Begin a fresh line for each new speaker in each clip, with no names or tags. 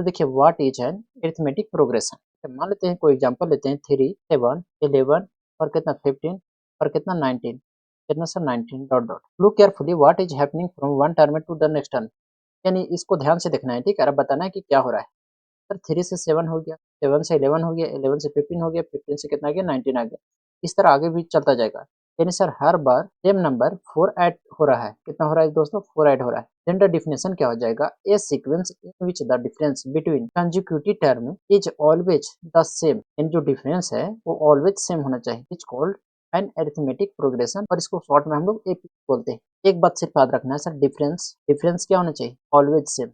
तो देखिए what is an arithmetic progression. मान लेते हैं कोई एग्जांपल लेते हैं 3, 7, 11 और कितना 15 और कितना 19, कितना sir 19 dot dot. Look carefully what is happening from one term to the next term. यानी इसको ध्यान से देखना है, ठीक है। अब बताना है कि क्या हो रहा है। सर 3 से 7 हो गया, 7 से 11 हो गया, 11 से 15 हो गया, 15 से कितना आ गया 19 आ गया। इस तरह आगे भी चलता जाएगा। यानी सर हर बार सेम नंबर 4 ऐड हो रहा है। कितना हो रहा है दोस्तों 4 ऐड हो रहा है। देन द डिफिनेशन क्या हो जाएगा, a sequence in which the difference between consecutive term is always the same. इन जो डिफरेंस है वो ऑलवेज सेम होना चाहिए, is called an arithmetic progression, और इसको शॉर्ट में हम लोग एपी बोलते हैं। एक बात सिर्फ याद रखना है सर, डिफरेंस डिफरेंस क्या होना चाहिए, ऑलवेज सेम,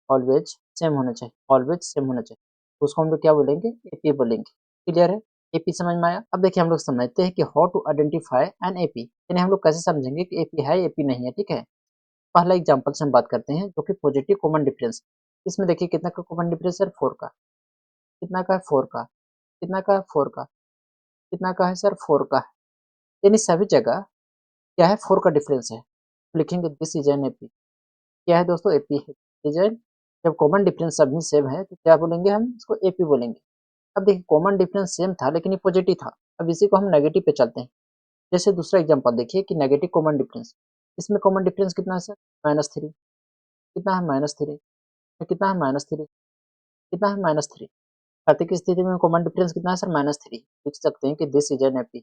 ऑलवेज सेम होना चाहिए, ऑलवेज सेम होना चाहिए। तो उसको हम लोग क्या बोलेंगे, एपी बोलेंगे। क्लियर है, एपी समझ में आया। अब देखिए हम लोग समझते हैं कि how to identify an AP, यानी हम लोग कैसे समझेंगे कि एपी है एपी नहीं है, ठीक है। पहला एग्जांपल से हम बात करते हैं जो कि पॉजिटिव कॉमन डिफरेंस। इसमें देखिए कितना का कॉमन डिफरेंस है, 4 का। कितना का है 4 का, कितना का है 4 का, कितना का है सर 4 का। यानी सभी जगह क्या है 4 का डिफरेंस है। लिखेंगे दिस इज एन एपी। क्या है दोस्तों, एपी है। डिजाइन जब कॉमन डिफरेंस सब में सेम है तो क्या बोलेंगे, हम इसको एपी बोलेंगे। अब देखिए कॉमन डिफरेंस सेम था लेकिन ये पॉजिटिव था। अब इसी को हम नेगेटिव पे चलते हैं। जैसे दूसरा एग्जांपल देखिए कि नेगेटिव कॉमन डिफरेंस। इसमें कॉमन डिफरेंस कितना है सर, -3। कितना है -3, कितना है -3, कितना है -3। खाते की स्थिति में कॉमन डिफरेंस कितना है सर, -3। लिख सकते हैं कि this is an AP,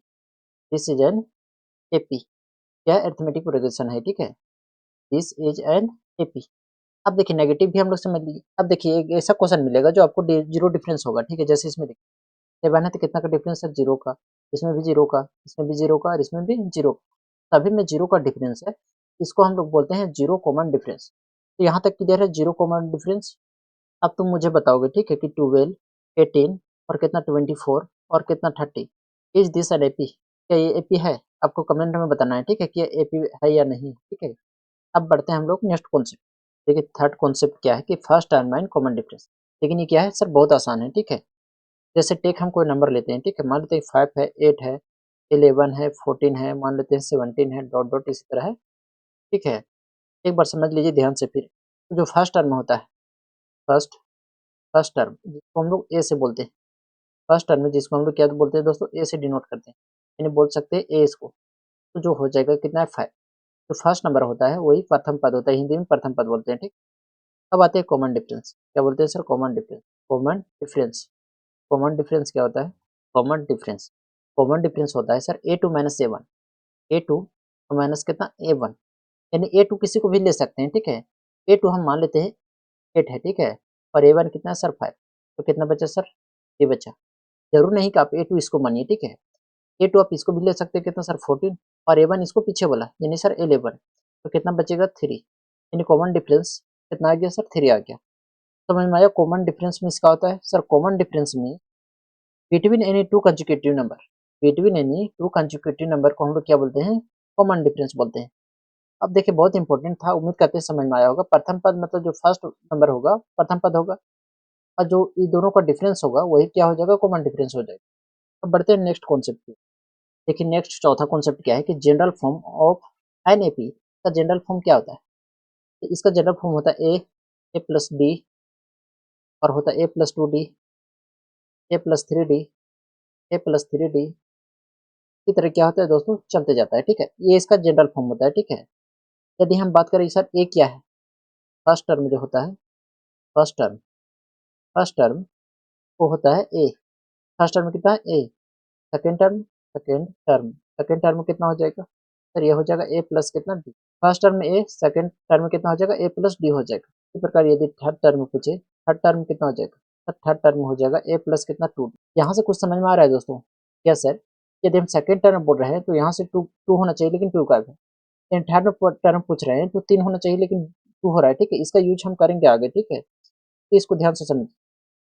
this is an AP. क्या अरिथमेटिक प्रोग्रेशन है, ठीक है। This is an AP. अब देखिए नेगेटिव भी हम लोग समझ लिए। अब देखिए एक ऐसा क्वेश्चन मिलेगा जो आपको जीरो डिफरेंस होगा, ठीक है। जैसे इसमें देखिए 7 है तो कितना का डिफरेंस है, 0 का। इसमें भी 0 का, इसमें भी 0 का और इसमें भी 0 का। सभी में 0 का डिफरेंस है। इसको हम लोग बोलते हैं जीरो कॉमन डिफरेंस। तो यहाँ तक क्लियर है, जीरो कॉमन डिफरेंस। अब तुम मुझे बताओगे, ठीक है, कि 12, 18 और कितना 24 और कितना 30, इज दिस एन एपी। क्या ये एपी है? आपको कमेंट में बताना है, ठीक है, कि ये एपी है या नहीं, ठीक है। अब बढ़ते हैं हम लोग नेक्स्ट कॉन्सेप्ट। देखिए थर्ड कॉन्सेप्ट क्या है कि first term and common difference. लेकिन ये क्या है सर, बहुत आसान है, ठीक है। जैसे टेक हम कोई नंबर लेते हैं, ठीक है। मान लेते हैं 5 है, 8 है, 11 है, 14 है, मान लेते हैं 17 है, डॉट डॉट इसी तरह है, ठीक है। एक बार समझ लीजिए ध्यान से फिर। तो जो फर्स्ट टर्म होता है, फर्स्ट फर्स्ट टर्म जिसको हम लोग ए से बोलते हैं, फर्स्ट टर्म में जिसको हम लोग क्या बोलते हैं दोस्तों, ए से डिनोट करते हैं, यानी बोल सकते हैं ए इसको। तो जो हो जाएगा कितना है 5। जो फर्स्ट नंबर होता है वही प्रथम पद होता है, हिंदी में प्रथम पद बोलते हैं, ठीक। अब आते हैं कॉमन डिफरेंस। क्या बोलते हैं sir, common difference. Common difference, common difference क्या होता है, कॉमन डिफरेंस, कॉमन डिफरेंस होता है sir A2 - A1, A2 minus कितना A1। यानी A2 किसी को भी ले सकते हैं, ठीक है। A2 हम मान लेते हैं 8 है, ठीक है, और A1 कितना है सर 5। तो कितना बचा सर, ये बचा। जरूर नहीं कि आप A2 इसको मानिए, ठीक है। A2 आप इसको भी ले सकते हैं, कितना सर 14, और A1 इसको पीछे बोला यानी सर 11। तो कितना बचेगा 3। यानी कॉमन डिफरेंस कितना आ गया सर, 3 आ गया। समझ में आया। कॉमन डिफरेंस में इसका होता है सर, कॉमन डिफरेंस में between any two consecutive number, between any two consecutive number को हम लोग क्या बोलते हैं, कॉमन डिफरेंस बोलते हैं। अब देखिए बहुत इंपॉर्टेंट था, उम्मीद करते हैं समझ में आया होगा। प्रथम पद मतलब जो फर्स्ट नंबर होगा प्रथम पद होगा, और जो ये दोनों का डिफरेंस होगा वही क्या हो जाएगा, कॉमन डिफरेंस हो जाएगा। अब बढ़ते हैं नेक्स्ट कॉन्सेप्ट पे। देखिए नेक्स्ट चौथा कॉन्सेप्ट क्या है कि जनरल फॉर्म ऑफ एनएपी का जनरल फॉर्म क्या होता है। तो इसका जनरल फॉर्म होता है ए प्लस डी, और होता है A+2D, A+3D, A+3D। इसी तरह क्या होता है दोस्तों, चलते जाता है, ठीक है। ये इसका जनरल फॉर्म होता है, ठीक है। यदि हम बात करें सर ए क्या है, फर्स्ट टर्म जो होता है, फर्स्ट टर्म, फर्स्ट टर्म वो होता है ए। फर्स्ट टर्म कितना है a. Second term, second term, second term कितना हो जाएगा सर, ये हो जाएगा ए प्लस कितना डी। फर्स्ट टर्म में ए, सेकेंड टर्म में कितना हो जाएगा, ए प्लस डी हो जाएगा। इसी प्रकार यदि थर्ड टर्म पूछे, थर्ड टर्म कितना हो जाएगा सर, थर्ड टर्म हो जाएगा ए प्लस कितना 2। यहाँ से कुछ समझ में आ रहा है दोस्तों, क्या सर। यदि हम सेकेंड टर्म बोल रहे हैं तो यहाँ से टू टू होना चाहिए लेकिन 2 का है। थर्ड टर्म पूछ रहे हैं तो 3 होना चाहिए लेकिन 2 हो रहा है, ठीक है। इसका यूज हम करेंगे आगे, ठीक है। तो इसको ध्यान से समझ।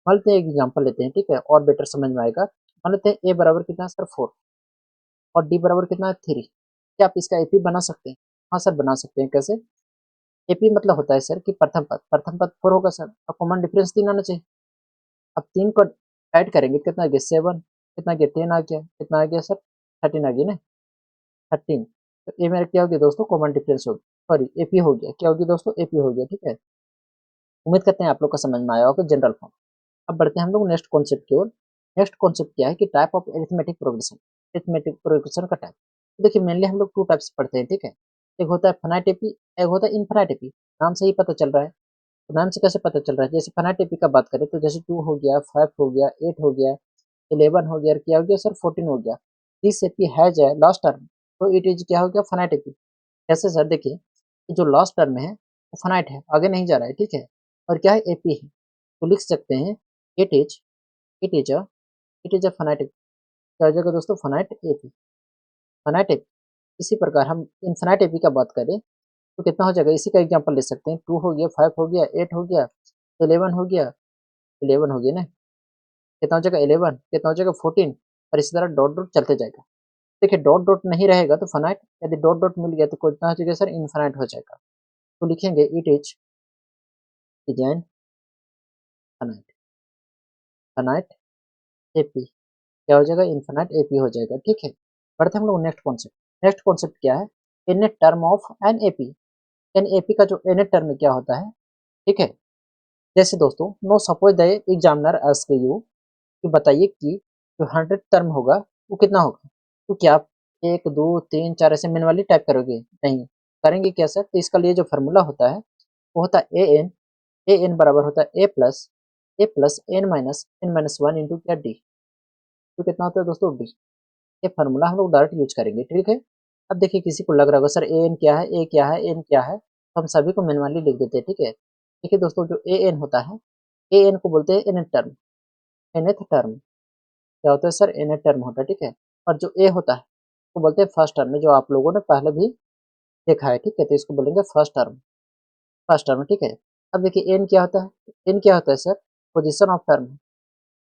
मान लेते हैं एक एग्जांपल लेते हैं, ठीक है, और बेटर समझ में आएगा। मान लेते हैं ए बराबर कितना है सर 4, और डी बराबर कितना है 3। क्या आप इसका एपी बना सकते हैं? हाँ सर बना सकते हैं। कैसे? एपी मतलब होता है सर कि प्रथम पद, प्रथम पद 4 होगा सर, और कॉमन डिफरेंस 3 आना चाहिए। अब 3 को ऐड करेंगे कितना आ गया 7, कितना आ गया 10 आ गया, कितना आ गया सर 13 आ गया ना, 13। तो ये मेरा क्या हो गया दोस्तों, कॉमन डिफरेंस हो गया, सॉरी एपी हो गया। क्या हो गया दोस्तों, एपी हो गया, ठीक है। उम्मीद करते हैं आप लोग को समझ में आया होगा जनरल फॉर्म। अब बढ़ते हैं हम लोग नेक्स्ट कॉन्सेप्ट की ओर। नेक्स्ट कॉन्सेप्ट क्या है कि type of arithmetic progression. Arithmetic progression का टाइप, तो देखिए मेनली हम लोग 2 टाइप्स पढ़ते हैं, ठीक है। एक होता है फिनाइट एपी, एक होता है इनफिनाइट एपी। नाम से ही पता चल रहा है, तो नाम से कैसे पता चल रहा है। जैसे फिनाइट एपी का बात करें तो जैसे 2 हो गया, 5 हो गया, 8 हो गया, 11 हो गया, और क्या हो गया सर 14 हो गया। This AP has a last term, तो इट इज क्या हो गया फिनाइट एपी। कैसे सर, देखिए कि जो लास्ट टर्म है वो फिनाइट है, आगे नहीं जा रहा है, ठीक है। और क्या है एपी है, तो लिख सकते हैं it is it is a it is a finite AP. क्या हो जाएगा दोस्तों, फिनाइट एपी, फिनाइट एपी। इसी प्रकार हम इनफिनाइट एपी का बात करें तो कितना हो जाएगा, इसी का एग्जांपल ले सकते हैं। 2 हो गया, 5 हो गया, 8 हो गया, 11 हो गया, 11 हो गया ना, कितना हो जाएगा 11, कितना हो जाएगा 14, और इसी तरह डॉट डॉट चलते जाएगा। देखिए डॉट डॉट नहीं रहेगा तो फिनाइट, यदि डॉट डॉट मिल गया तो कितना हो जाएगा सर, इनफिनाइट हो जाएगा। तो लिखेंगे it is an finite, finite AP, क्या हो जाएगा, इनफिनाइट एपी हो जाएगा, ठीक है। बढ़ते हैं हम लोग नेक्स्ट कॉन्सेप्ट। नेक्स्ट कॉन्सेप्ट क्या है, n term of an AP. An AP का जो एन टर्म क्या होता है, ठीक है। जैसे दोस्तों no suppose the examiner ask you कि बताइए कि जो 100 टर्म होगा वो कितना होगा, तो क्या आप 1 2 3 4 ऐसे मैन्युअली टाइप करोगे, नहीं करेंगे क्या सर। तो इसका लिए जो फार्मूला होता है वो होता है ए एन बराबर होता है a plus n minus one into क्या डी। तो कितना होता है दोस्तों डी। ये फार्मूला हम लोग डायरेक्ट यूज करेंगे, ठीक है। अब देखिए किसी को लग रहा होगा सर ए एन क्या है, ए क्या है, एन क्या है, तो हम सभी को मैनुअली लिख देते हैं, ठीक है। देखिए दोस्तों जो ए एन होता है, ए एन को बोलते हैं एन टर्म, एनथ टर्म। क्या होता है सर, एनथ टर्म होता है, ठीक है। और जो ए होता है वो बोलते हैं फर्स्ट टर्म, जो आप लोगों ने पहले भी देखा है, ठीक है। तो इसको बोलेंगे फर्स्ट टर्म, फर्स्ट टर्म, ठीक है। अब देखिए एन क्या होता है, एन क्या होता है sir, position of term,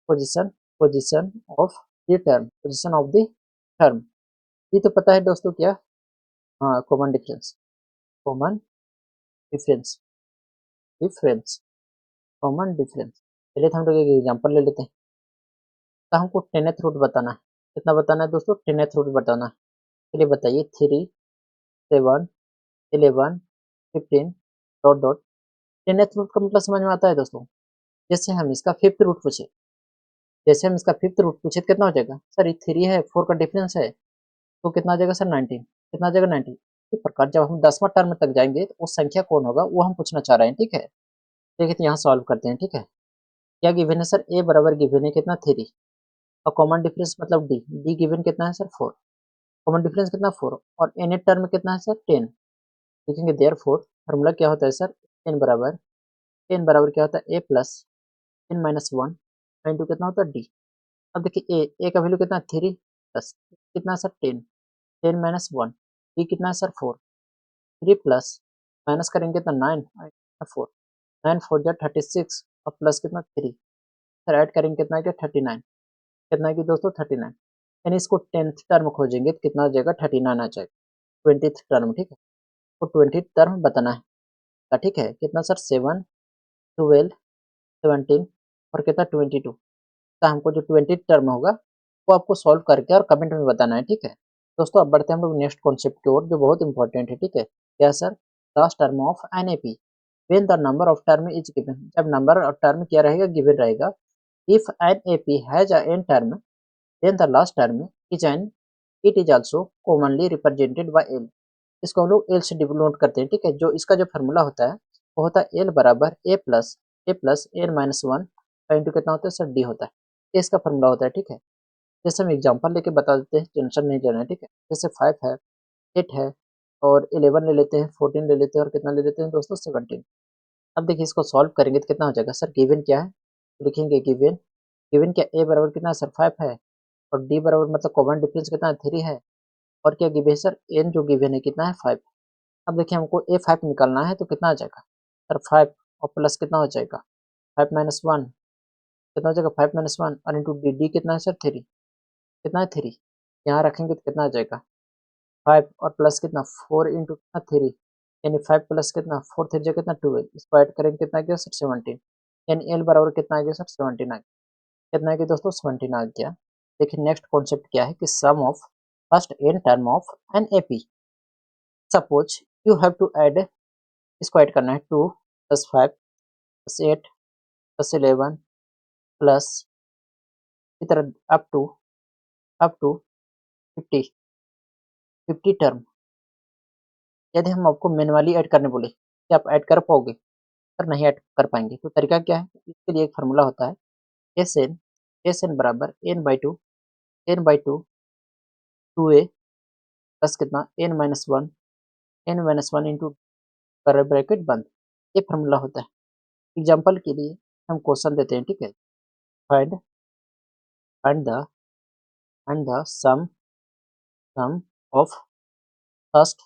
position position of the term, position of the term. ये तो पता है दोस्तों क्या, हाँ common difference, common difference, difference, common difference. चलिए तो हम लोग एक एग्जांपल ले लेते हैं। तो हमको टेनेथ रूट बताना है, कितना बताना है दोस्तों, टेनेथ रूट बताना है। चलिए बताइए 3 7 11 15 डॉट डॉट। टेनेथ रूट का मतलब समझ में आता है दोस्तों। जैसे हम इसका फिफ्थ रूट पूछे, जैसे हम इसका फिफ्थ रूट पूछे तो कितना हो जाएगा सर, ये 3 है, 4 का डिफरेंस है, तो कितना आ जाएगा सर 19, कितना आ जाएगा 19। इस प्रकार जब हम 10वां टर्म तक जाएंगे तो वो संख्या कौन होगा वो हम पूछना चाह रहे हैं, ठीक है। देखिए तो यहाँ सॉल्व करते हैं, ठीक है। क्या गिवन है सर, ए बराबर गिवन है कितना 3, और कॉमन डिफरेंस मतलब डी, डी गिवन कितना है सर 4, कॉमन डिफरेंस कितना 4, और एन ए टर्म कितना है सर 10। लिखेंगे देयर फोर फॉर्मूला क्या होता है सर, एन बराबर क्या होता है a plus n minus one into कितना होता है डी। अब देखिए ए का वैल्यू कितना है 3 प्लस कितना है सर 10, 10 माइनस वन, डी कितना है सर 4, 3 प्लस माइनस करेंगे तो 9 4, 9 4 जा 36, और प्लस कितना 3, सर ऐड करेंगे कितना आ गया 39, कितना है कि दोस्तों 39। यानी इसको 10th टर्म खोजेंगे तो कितना आ जाएगा 39 आ जाएगा, 20th टर्म, ठीक है। तो 20th टर्म बताना है, ठीक है। कितना सर 7 12 17 और कितना 22। तो हमको जो 20th टर्म होगा वो आपको सॉल्व करके और कमेंट में बताना है, ठीक है। दोस्तों अब बढ़ते हैं हम लोग नेक्स्ट कॉन्सेप्ट की ओर जो बहुत इंपॉर्टेंट है, ठीक है। क्या sir, last term of an A P when the number of term is given. जब नंबर ऑफ टर्म क्या रहेगा, गिवन रहेगा। If an A P has a n term then the last term is n, it is also commonly represented by L. इसको हम लोग L से denote करते हैं, ठीक है। जो इसका जो फार्मूला होता है वो होता है एल बराबर a plus n minus one into कितना होता है सर डी होता है। ये इसका फार्मूला होता है, ठीक है। जैसे हम एग्जांपल लेके बता देते हैं, टेंशन नहीं लेना है, ठीक है। जैसे 5 है, 8 है, और 11 ले लेते हैं, 14 ले लेते हैं, और कितना ले लेते हैं दोस्तों 17। अब देखिए इसको सॉल्व करेंगे तो कितना हो जाएगा सर, गिवन क्या है, तो लिखेंगे गिवन, गिवन क्या ए बराबर कितना है सर 5 है, और डी बराबर मतलब कॉमन डिफरेंस कितना है 3 है, और क्या गिवन है सर एन जो गिवन है कितना है 5। अब देखिए हमको ए 5 निकालना है तो कितना आ जाएगा सर 5, और प्लस कितना हो जाएगा 5 माइनस वन, कितना हो जाएगा 5 माइनस वन, और इंटू डी, डी कितना है सर 3, कितना है 3, यहाँ रखेंगे तो कितना आ जाएगा 5, और प्लस कितना 4 इंटू कितना 3, यानी 5 प्लस कितना 4 3 कितना 12, इसको ऐड करेंगे कितना आ गया सर 17, यानी एल बराबर कितना आ गया सर 17 आ गया। कितना आ गया दोस्तों 17 आ गया। देखिए नेक्स्ट कॉन्सेप्ट क्या है कि sum of first n term of an A P. Suppose you have to add, इसको ऐड करना है 2 प्लस 5 +8 +11 प्लस इसी तरह अप टू 50 टर्म। यदि हम आपको मैनुअली ऐड करने बोले, क्या आप ऐड कर पाओगे? सर नहीं ऐड कर पाएंगे। तो तरीका क्या है? इसके लिए एक फार्मूला होता है एस एन बराबर n/2 2a प्लस कितना n-1 इंटू कर ब्रैकेट बंद। ये फार्मूला होता है। एग्जाम्पल के लिए हम क्वेश्चन देते हैं, ठीक है। Find find the sum of first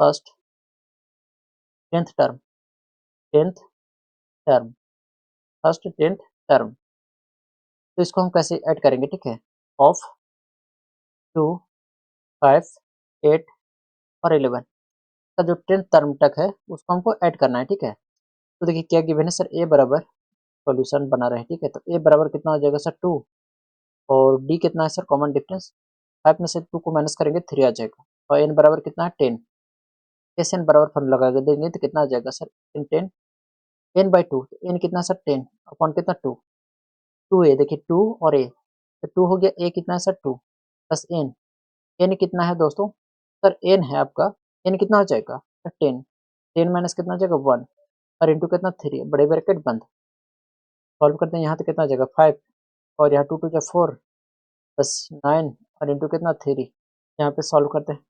first tenth term tenth term first tenth term. तो इसको हम कैसे ऐड करेंगे, ठीक है। ऑफ 2 5 8 और 11 का जो टेंथ टर्म तक है उसको हमको ऐड करना है, ठीक है। तो देखिए क्या गिवन है सर, ए बराबर सॉल्यूशन बना रहे, ठीक है। तो ए बराबर कितना हो जाएगा सर 2, और डी कितना है सर कॉमन डिफरेंस 5 में से 2 को माइनस करेंगे 3 आ जाएगा, और एन बराबर कितना है 10। एस एन बराबर फॉर्मूला लगा देंगे तो कितना आ जाएगा सर टेन n/2। एन कितना सर 10 अपॉन कितना 2 ए, देखिए 2 और ए, तो 2 हो गया, ए कितना है सर 2 प्लस एन। एन कितना है दोस्तों सर, एन है आपका, एन कितना हो जाएगा 10, 10 माइनस कितना हो जाएगा 1 और इंटू कितना 3, बड़े ब्रैकेट बंद। सॉल्व करते हैं, यहाँ तो कितना आ जाएगा 5 और यहाँ 2 2 4 प्लस 9 और इंटू कितना 3। यहाँ पे सॉल्व करते हैं,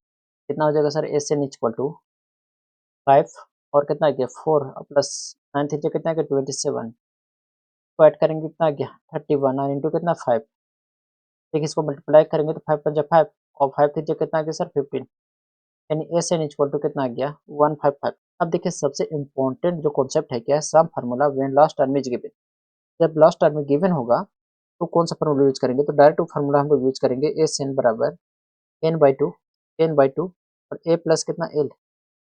कितना हो जाएगा sir S n equal to 5 और कितना आ गया 4 प्लस 9 3 कितना आ गया 27, तो ऐड करेंगे कितना आ गया 31 और इंटू कितना 5। देखिए इसको मल्टीप्लाई करेंगे तो 5 5 5 और 5 3 कितना आ गया सर 15, यानी एस एन इक्वल टू कितना आ गया 155। अब देखिए सबसे इंपॉर्टेंट जो कॉन्सेप्ट है क्या है, सम formula when last term is given. जब लास्ट टर्म गिवन होगा तो कौन सा फार्मूला यूज करेंगे, तो डायरेक्ट फार्मूला हम लोग यूज करेंगे एस एन बराबर n/2 और ए प्लस कितना एल।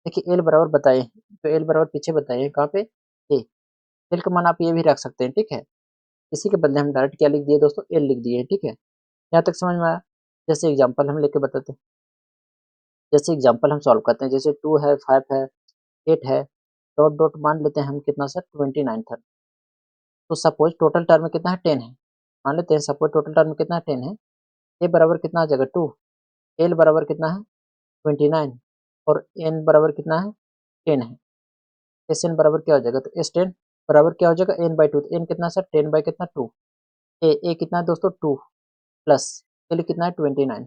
देखिए एल बराबर बताए, तो एल बराबर पीछे बताइए कहाँ पे ए, एल का मान आप ये भी रख सकते हैं, ठीक है। इसी के बदले हम डायरेक्ट क्या लिख दिए दोस्तों, एल लिख दिए, ठीक है। यहाँ तक समझ में आया। जैसे एग्जाम्पल हम लेके बताते हैं, जैसे एग्जाम्पल हम सॉल्व करते हैं, जैसे 2 है 5 है 8 है, डॉट डॉट मान लेते हैं हम कितना सर 29 था। तो सपोज टोटल टर्म में कितना है 10 है, मान लेते हैं सपोज टोटल टर्म में कितना है 10 है। ए बराबर कितना आ जाएगा 2, एल बराबर कितना है 29 और एन बराबर कितना है 10 है। एस एन बराबर क्या हो जाएगा, तो एस 10 बराबर क्या हो जाएगा n/2, तो एन कितना सर 10 बाई कितना 2, ए कितना है दोस्तों 2 प्लस एल कितना है 29।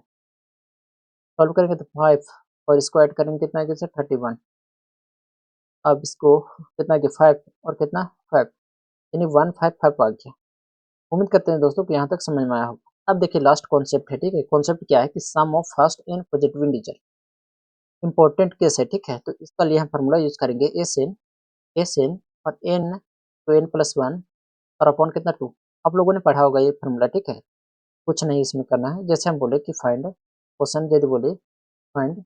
सॉल्व करेंगे तो 5 और इसको ऐड करेंगे कितना है सर 31। अब इसको कितना गया 5 और कितना 5, यानी 155 आ गया। उम्मीद करते हैं दोस्तों कि यहाँ तक समझ में आया होगा। अब देखिए लास्ट कॉन्सेप्ट है, ठीक है। कॉन्सेप्ट क्या है कि sum of first n positive integer, important case है, ठीक है। तो इसका लिए हम फार्मूला यूज करेंगे एस एन और एन तो एन प्लस 1 और अपॉन कितना 2। आप लोगों ने पढ़ा होगा ये फार्मूला, ठीक है। कुछ नहीं इसमें करना है, जैसे हम बोले कि फाइंड क्वेश्चन यदि बोले फाइंड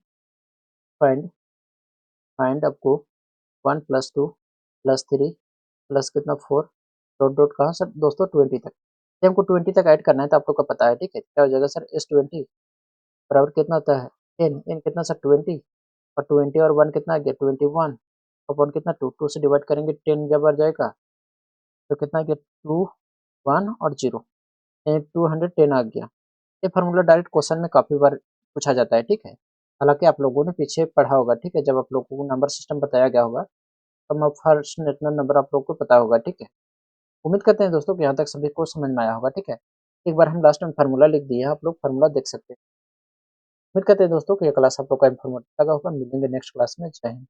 फाइंड फाइंड आपको 1 + 2 + 3 प्लस कितना 4 डॉट डॉट कहाँ सर दोस्तों 20 तक। जब हमको 20 तक ऐड करना है तो आप लोग को पता है, ठीक है। क्या हो जाएगा सर S20 बराबर कितना होता है एन कितना सर 20 और 20 और 1 कितना आ गया 21 अपॉन कितना 2 से डिवाइड करेंगे 10 जब आ जाएगा तो कितना आ गया 2 1 और 0, यानी 210 आ गया। ये फार्मूला डायरेक्ट क्वेश्चन में काफ़ी बार पूछा जाता है, ठीक है। हालांकि आप लोगों ने पीछे पढ़ा होगा, ठीक है, जब आप लोगों को नंबर सिस्टम बताया गया होगा तब आप फर्स्ट नेशनल नंबर आप लोग को पता होगा, ठीक है। उम्मीद करते हैं दोस्तों कि यहाँ तक सभी को समझ में आया होगा, ठीक है। एक बार हम लास्ट में फार्मूला लिख दिए हैं, आप लोग फार्मूला देख सकते हैं। उम्मीद करते हैं दोस्तों कि ये क्लास आप लोग का इन्फॉर्मेटिव लगा होगा। मिलेंगे नेक्स्ट क्लास में। जय हिंद।